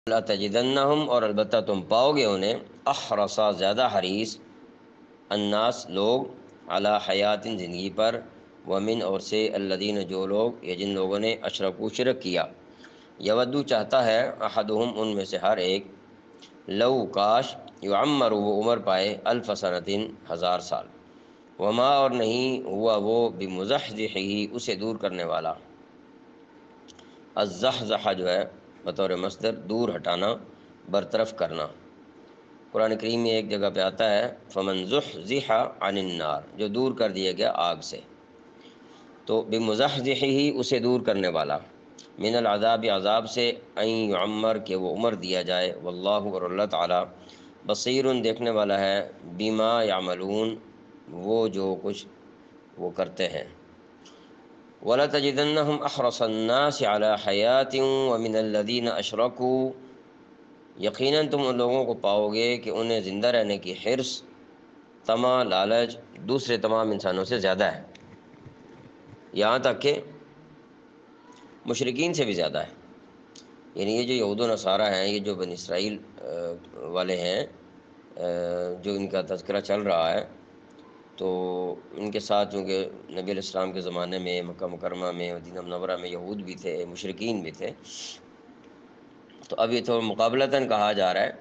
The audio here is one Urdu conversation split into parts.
لا تجدنہم، اور البتہ تم پاؤ گے انہیں، احرصا زیادہ حریص، الناس لوگ، علی حیات زندگی پر، ومن اور سے الذین جو لوگ، یا جن لوگوں نے اشرکو شرک کیا، یودو چاہتا ہے، احدہم ان میں سے ہر ایک، لو کاش، یعمر وہ عمر پائے، الف سنتن 1000 سال، وما اور نہیں ہوا وہ بمزحزحہ اسے دور کرنے والا، الزحزح جو ہے بطور مصدر دور ہٹانا، برطرف کرنا۔ قرآن کریم میں ایک جگہ پہ آتا ہے فمن زحزح عن النار، جو دور کر دیا گیا آگ سے، تو بمزحزحہ اسے دور کرنے والا، من العذاب عذاب سے، ان یعمر کہ وہ عمر دیا جائے، واللہ اور اللہ تعالی بصیر دیکھنے والا ہے، بما یعملون وہ جو کچھ وہ کرتے ہیں۔ وَلَتَجِدَنَّهُمْ أَحْرَصَ النَّاسِ عَلَى حَيَاةٍ وَمِنَ الَّذِينَ أَشْرَكُوا، یقیناً تم ان لوگوں کو پاؤ گے کہ انہیں زندہ رہنے کی حرص، طمع، لالچ دوسرے تمام انسانوں سے زیادہ ہے، یہاں تک کہ مشرکین سے بھی زیادہ ہے۔ یعنی یہ جو یہود و نصارہ ہیں، یہ جو بنی اسرائیل والے ہیں، جو ان کا تذکرہ چل رہا ہے، تو ان کے ساتھ چونکہ نبی علیہ السلام کے زمانے میں مکہ مکرمہ میں، مدینہ منورہ میں یہود بھی تھے، مشرکین بھی تھے، تو اب یہ تو مقابلتاً کہا جا رہا ہے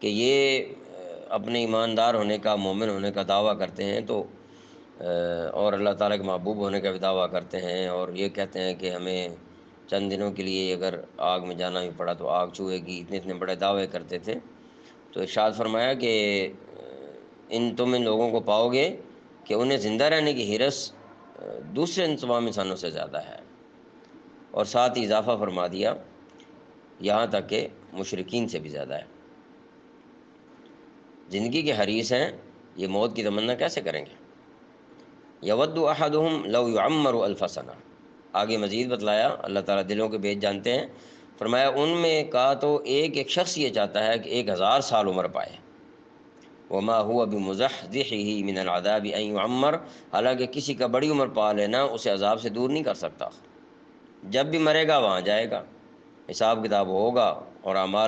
کہ یہ اپنے ایماندار ہونے کا، مومن ہونے کا دعویٰ کرتے ہیں، تو اور اللہ تعالیٰ کے محبوب ہونے کا بھی دعویٰ کرتے ہیں، اور یہ کہتے ہیں کہ ہمیں چند دنوں کے لیے اگر آگ میں جانا بھی پڑا تو آگ چھوئے گی، اتنے اتنے بڑے دعوے کرتے تھے۔ تو ارشاد فرمایا کہ تم ان لوگوں کو پاؤ گے کہ انہیں زندہ رہنے کی حرص دوسرے تمام انسانوں سے زیادہ ہے، اور ساتھ ہی اضافہ فرما دیا یہاں تک کہ مشرکین سے بھی زیادہ ہے۔ زندگی کے حریص ہیں، یہ موت کی تمنا کیسے کریں گے؟ یود احدہم لو یعمر الف سنہ، آگے مزید بتلایا، اللہ تعالیٰ دلوں کے بھید جانتے ہیں، فرمایا ان میں کا تو ایک ایک شخص یہ چاہتا ہے کہ 1000 سال عمر پائے، وما هو بمزحزحہ من العذاب ان یعمر، حالانکہ کسی کا بڑی عمر پا لینا اسے عذاب سے دور نہیں کر سکتا، جب بھی مرے گا وہاں جائے گا، حساب کتاب ہوگا اور اعمال